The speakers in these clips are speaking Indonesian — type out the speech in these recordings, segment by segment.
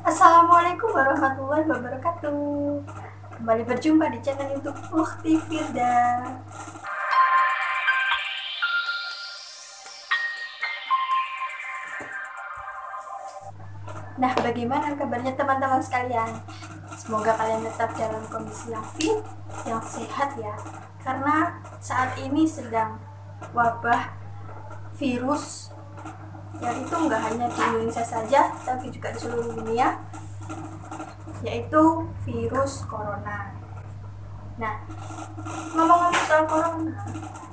Assalamualaikum warahmatullahi wabarakatuh. Kembali berjumpa di channel YouTube Ukhti Firda. Nah, bagaimana kabarnya teman-teman sekalian? Semoga kalian tetap dalam kondisi yang fit, yang sehat ya. Karena saat ini sedang wabah virus yang itu nggak hanya di Indonesia saja, tapi juga di seluruh dunia, yaitu virus corona. Nah, ngomong-ngomong soal corona,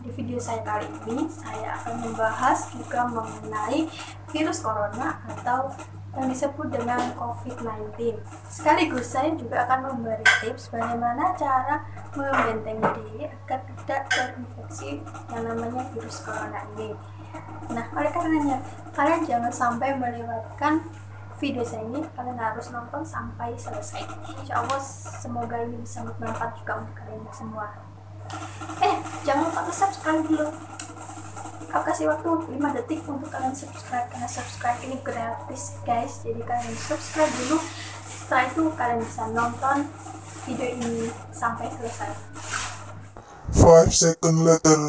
di video saya kali ini saya akan membahas juga mengenai virus corona atau yang disebut dengan COVID-19. Sekaligus saya juga akan memberi tips bagaimana cara membentengi diri agar tidak terinfeksi yang namanya virus corona ini. Nah, oleh karenanya kalian jangan sampai melewatkan video saya ini, kalian harus nonton sampai selesai. Insya Allah semoga ini bisa bermanfaat juga untuk kalian semua. Jangan lupa subscribe dulu. Aku kasih waktu 5 detik untuk kalian subscribe, karena subscribe ini gratis guys. Jadi kalian subscribe dulu, setelah itu kalian bisa nonton video ini sampai selesai. 5 seconds later.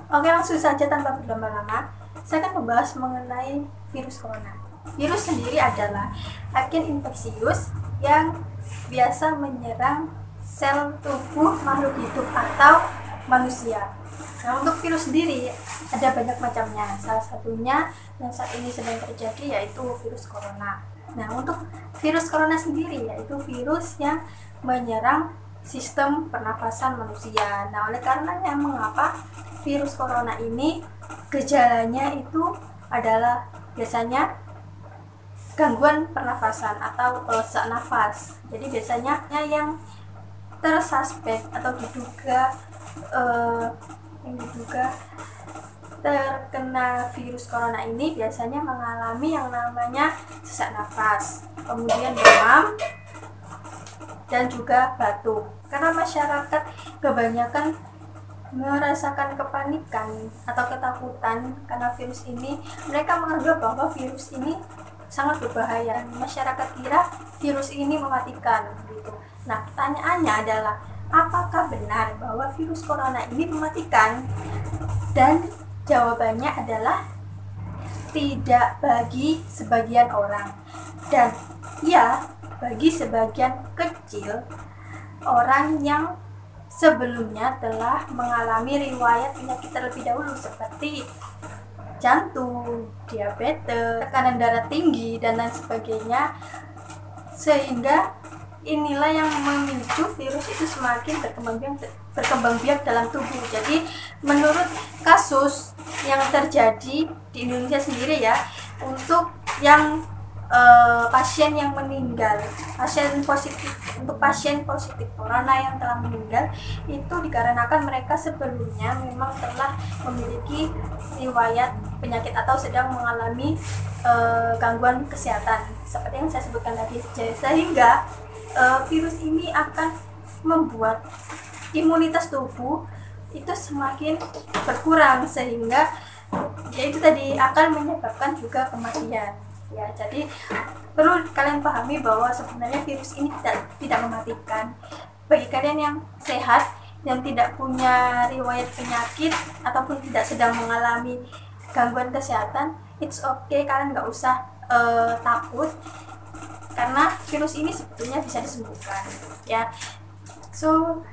Oke, langsung saja tanpa berlama-lama, saya akan membahas mengenai virus corona. Virus sendiri adalah agen infeksius yang biasa menyerang sel tubuh makhluk hidup atau manusia. Nah, untuk virus sendiri ada banyak macamnya. Salah satunya yang saat ini sedang terjadi yaitu virus corona. Nah, untuk virus corona sendiri yaitu virus yang menyerang sistem pernapasan manusia. Nah, oleh karenanya mengapa virus corona ini gejalanya itu adalah biasanya gangguan pernafasan atau sesak nafas. Jadi biasanya yang tersuspek atau diduga terkena virus corona ini biasanya mengalami yang namanya sesak nafas, kemudian demam, dan juga batuk. Karena masyarakat kebanyakan merasakan kepanikan atau ketakutan karena virus ini, mereka menganggap bahwa virus ini sangat berbahaya. Masyarakat kira virus ini mematikan gitu. Nah, pertanyaannya adalah apakah benar bahwa virus corona ini mematikan? Dan jawabannya adalah tidak bagi sebagian orang. Dan ya, bagi sebagian kecil orang yang sebelumnya telah mengalami riwayat penyakit terlebih dahulu seperti jantung, diabetes, tekanan darah tinggi, dan lain sebagainya, sehingga inilah yang memicu virus itu semakin berkembang biak dalam tubuh. Jadi menurut kasus yang terjadi di Indonesia sendiri ya, untuk yang pasien yang meninggal, untuk pasien positif corona yang telah meninggal itu dikarenakan mereka sebelumnya memang telah memiliki riwayat penyakit atau sedang mengalami gangguan kesehatan seperti yang saya sebutkan tadi, sehingga virus ini akan membuat imunitas tubuh itu semakin berkurang, sehingga yaitu tadi akan menyebabkan juga kematian. Ya, jadi perlu kalian pahami bahwa sebenarnya virus ini tidak mematikan. Bagi kalian yang sehat, yang tidak punya riwayat penyakit ataupun tidak sedang mengalami gangguan kesehatan, it's okay, kalian nggak usah takut, karena virus ini sebetulnya bisa disembuhkan ya. So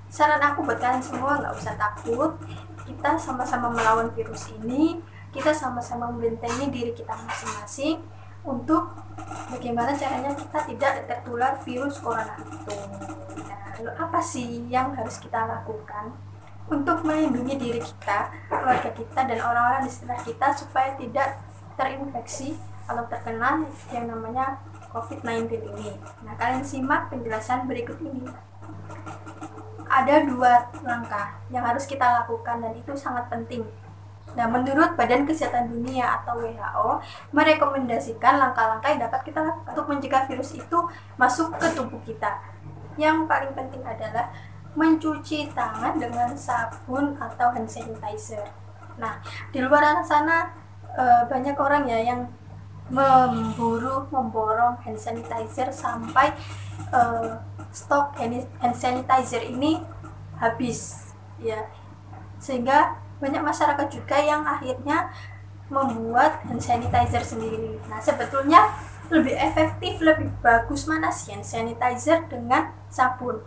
saran aku buat kalian semua, nggak usah takut, kita sama-sama melawan virus ini, kita sama-sama membentengi diri kita masing-masing untuk bagaimana caranya kita tidak tertular virus corona itu. Nah, lalu apa sih yang harus kita lakukan untuk melindungi diri kita, keluarga kita, dan orang-orang di sekitar kita supaya tidak terinfeksi atau terkena yang namanya COVID-19 ini? Nah, kalian simak penjelasan berikut ini. Ada 2 langkah yang harus kita lakukan dan itu sangat penting. Nah, menurut Badan Kesehatan Dunia atau WHO merekomendasikan langkah-langkah yang dapat kita lakukan untuk mencegah virus itu masuk ke tubuh kita. Yang paling penting adalah mencuci tangan dengan sabun atau hand sanitizer. Nah, di luar sana banyak orang ya yang memborong hand sanitizer sampai stok hand sanitizer ini habis ya, sehingga banyak masyarakat juga yang akhirnya membuat hand sanitizer sendiri. Nah, sebetulnya lebih efektif, lebih bagus mana sih hand sanitizer dengan sabun?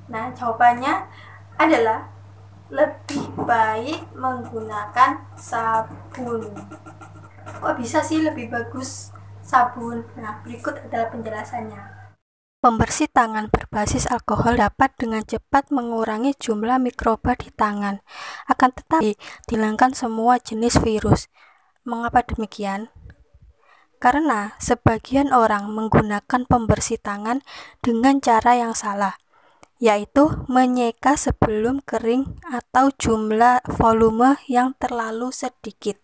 Nah, jawabannya adalah lebih baik menggunakan sabun. Kok bisa sih lebih bagus sabun? Nah, berikut adalah penjelasannya. Pembersih tangan berbasis alkohol dapat dengan cepat mengurangi jumlah mikroba di tangan, akan tetapi dihilangkan semua jenis virus. Mengapa demikian? Karena sebagian orang menggunakan pembersih tangan dengan cara yang salah, yaitu menyeka sebelum kering atau jumlah volume yang terlalu sedikit.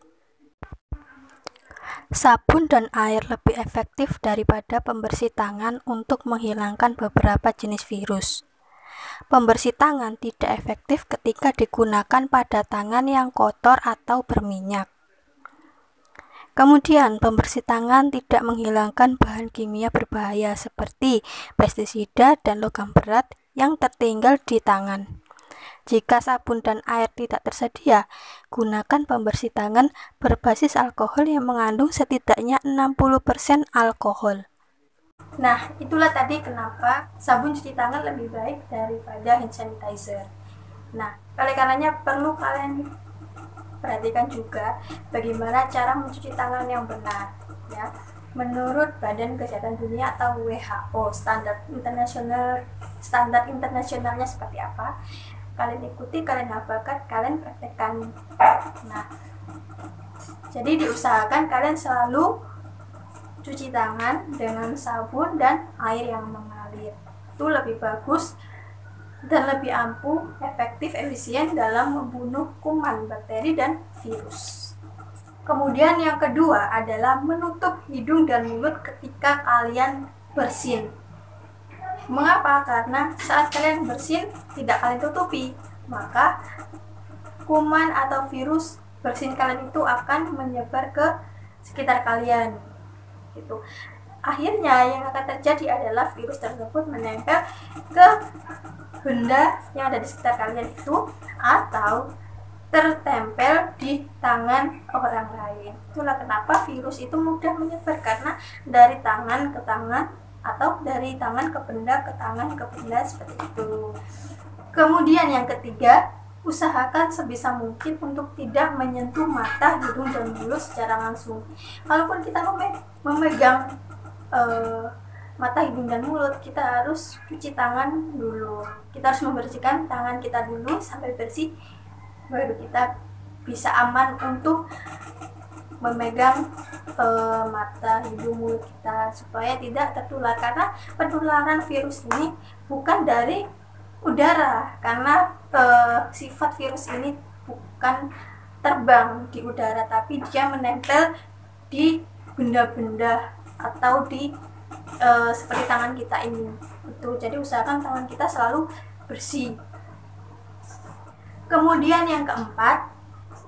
Sabun dan air lebih efektif daripada pembersih tangan untuk menghilangkan beberapa jenis virus. Pembersih tangan tidak efektif ketika digunakan pada tangan yang kotor atau berminyak. Kemudian, pembersih tangan tidak menghilangkan bahan kimia berbahaya seperti pestisida dan logam berat yang tertinggal di tangan. Jika sabun dan air tidak tersedia, gunakan pembersih tangan berbasis alkohol yang mengandung setidaknya 60% alkohol. Nah, itulah tadi kenapa sabun cuci tangan lebih baik daripada hand sanitizer. Nah, oleh karenanya perlu kalian perhatikan juga bagaimana cara mencuci tangan yang benar ya. Menurut Badan Kesehatan Dunia atau WHO, standar internasionalnya seperti apa? Kalian ikuti, kalian hafalkan, kalian praktekkan. Nah, jadi diusahakan kalian selalu cuci tangan dengan sabun dan air yang mengalir. Itu lebih bagus dan lebih ampuh, efektif, efisien dalam membunuh kuman, bakteri, dan virus. Kemudian yang kedua adalah menutup hidung dan mulut ketika kalian bersin. Mengapa? Karena saat kalian bersin tidak kalian tutupi, maka kuman atau virus bersin kalian itu akan menyebar ke sekitar kalian. Gitu. Akhirnya yang akan terjadi adalah virus tersebut menempel ke benda yang ada di sekitar kalian itu atau tertempel di tangan orang lain. Itulah kenapa virus itu mudah menyebar, karena dari tangan ke tangan atau dari tangan ke benda seperti itu. Kemudian yang ketiga, usahakan sebisa mungkin untuk tidak menyentuh mata, hidung, dan mulut secara langsung. Kalaupun kita memegang mata, hidung, dan mulut, kita harus cuci tangan dulu. Kita harus membersihkan tangan kita dulu sampai bersih, baru kita bisa aman untuk memegang mata, hidung, mulut kita supaya tidak tertular, karena penularan virus ini bukan dari udara, karena sifat virus ini bukan terbang di udara, tapi dia menempel di benda-benda atau di seperti tangan kita ini. Itu jadi usahakan tangan kita selalu bersih. Kemudian yang keempat,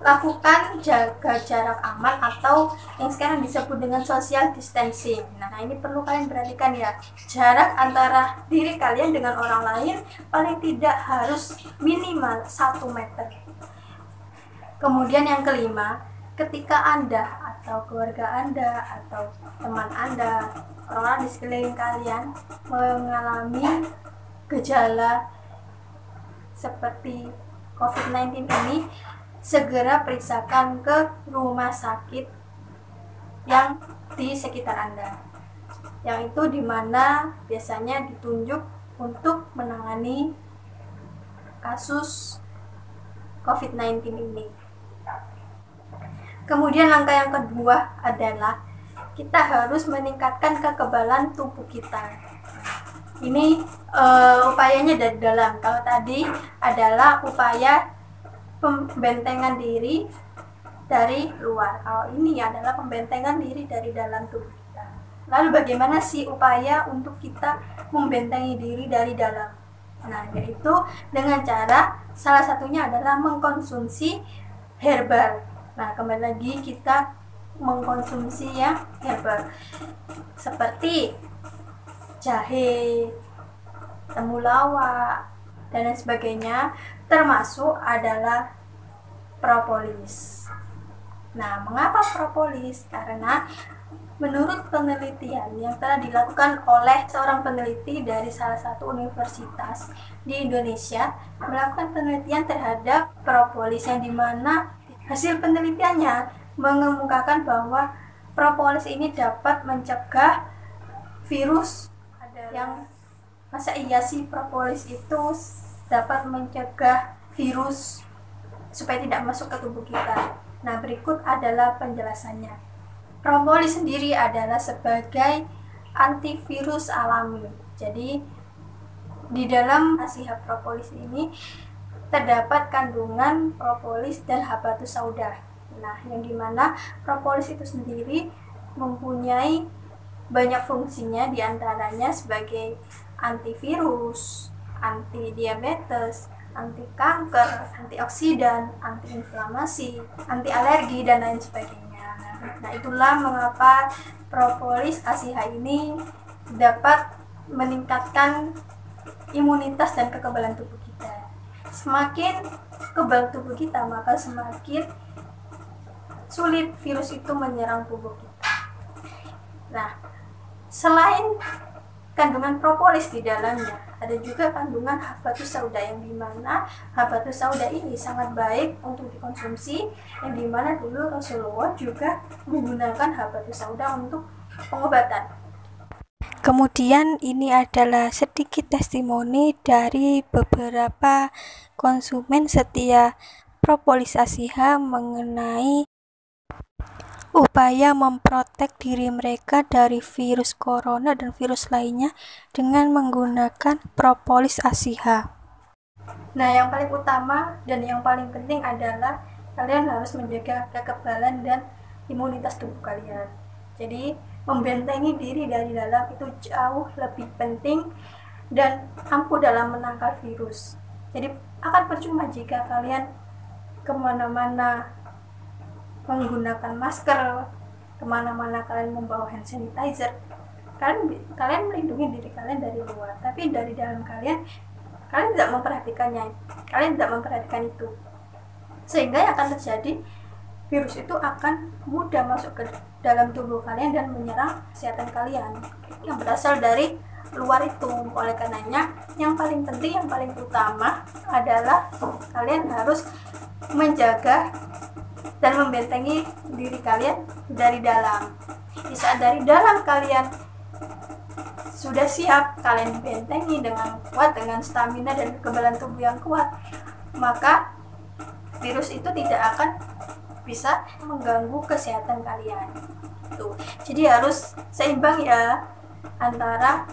lakukan jaga jarak aman atau yang sekarang disebut dengan social distancing. Nah, ini perlu kalian perhatikan ya. Jarak antara diri kalian dengan orang lain paling tidak harus minimal 1 meter. Kemudian yang kelima, ketika Anda atau keluarga Anda atau teman Anda, orang-orang di sekeliling kalian mengalami gejala seperti COVID-19 ini, segera periksakan ke rumah sakit yang di sekitar Anda, yang itu dimana biasanya ditunjuk untuk menangani kasus COVID-19 ini. Kemudian langkah yang kedua adalah kita harus meningkatkan kekebalan tubuh kita. Ini upayanya dari dalam. Kalau tadi adalah upaya pembentengan diri dari luar. Kalau ini adalah pembentengan diri dari dalam tubuh kita. Lalu bagaimana sih upaya untuk kita membentengi diri dari dalam? Nah, yaitu dengan cara salah satunya adalah mengkonsumsi herbal. Nah, kembali lagi kita mengkonsumsi yang herbal seperti jahe, temulawak, dan lain sebagainya, termasuk adalah propolis. Nah, mengapa propolis? Karena menurut penelitian yang telah dilakukan oleh seorang peneliti dari salah satu universitas di Indonesia, melakukan penelitian terhadap propolis, yang dimana hasil penelitiannya mengemukakan bahwa propolis ini dapat mencegah virus. Ada yang masa iya sih propolis itu dapat mencegah virus supaya tidak masuk ke tubuh kita? Nah, berikut adalah penjelasannya. Propolis sendiri adalah sebagai antivirus alami. Jadi di dalam asiha propolis ini terdapat kandungan propolis dan habatus sauda. Nah, yang dimana propolis itu sendiri mempunyai banyak fungsinya, diantaranya sebagai antivirus, anti diabetes, anti kanker, antioksidan, antiinflamasi, anti alergi, dan lain sebagainya. Nah, itulah mengapa propolis asiha ini dapat meningkatkan imunitas dan kekebalan tubuh kita. Semakin kebal tubuh kita, maka semakin sulit virus itu menyerang tubuh kita. Nah, selain kandungan propolis di dalamnya, ada juga kandungan habatus sauda, yang dimana habatus sauda ini sangat baik untuk dikonsumsi, yang dimana dulu Rasulullah juga menggunakan habatus sauda untuk pengobatan. Kemudian ini adalah sedikit testimoni dari beberapa konsumen setia propolis asiha mengenai upaya memprotek diri mereka dari virus corona dan virus lainnya dengan menggunakan propolis asiha. Nah, yang paling utama dan yang paling penting adalah kalian harus menjaga kekebalan dan imunitas tubuh kalian. Jadi, membentengi diri dari dalam itu jauh lebih penting dan ampuh dalam menangkal virus. Jadi, akan percuma jika kalian kemana-mana menggunakan masker, kemana-mana kalian membawa hand sanitizer. Kalian melindungi diri kalian dari luar, tapi dari dalam kalian tidak memperhatikannya, kalian tidak memperhatikan itu, sehingga yang akan terjadi, virus itu akan mudah masuk ke dalam tubuh kalian dan menyerang kesehatan kalian yang berasal dari luar itu. Oleh karenanya, yang paling penting, yang paling utama adalah kalian harus menjaga dan membentengi diri kalian dari dalam. Di saat dari dalam kalian sudah siap, kalian bentengi dengan kuat, dengan stamina dan kekebalan tubuh yang kuat, maka virus itu tidak akan bisa mengganggu kesehatan kalian. Tuh. Jadi harus seimbang ya antara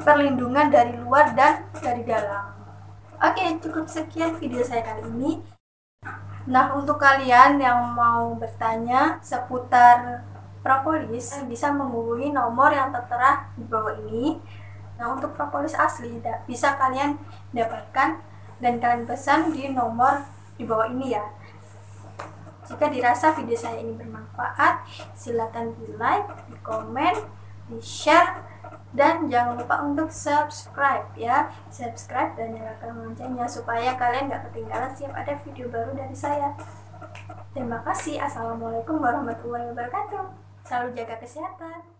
perlindungan dari luar dan dari dalam. Oke, cukup sekian video saya kali ini. Nah, untuk kalian yang mau bertanya seputar propolis, bisa menghubungi nomor yang tertera di bawah ini. Nah, untuk propolis asli bisa kalian dapatkan dan kalian pesan di nomor di bawah ini ya. Jika dirasa video saya ini bermanfaat, silakan di like, di komen, di share, dan jangan lupa untuk subscribe ya. Subscribe dan nyalakan loncengnya supaya kalian gak ketinggalan setiap ada video baru dari saya. Terima kasih. Assalamualaikum warahmatullahi wabarakatuh. Selalu jaga kesehatan.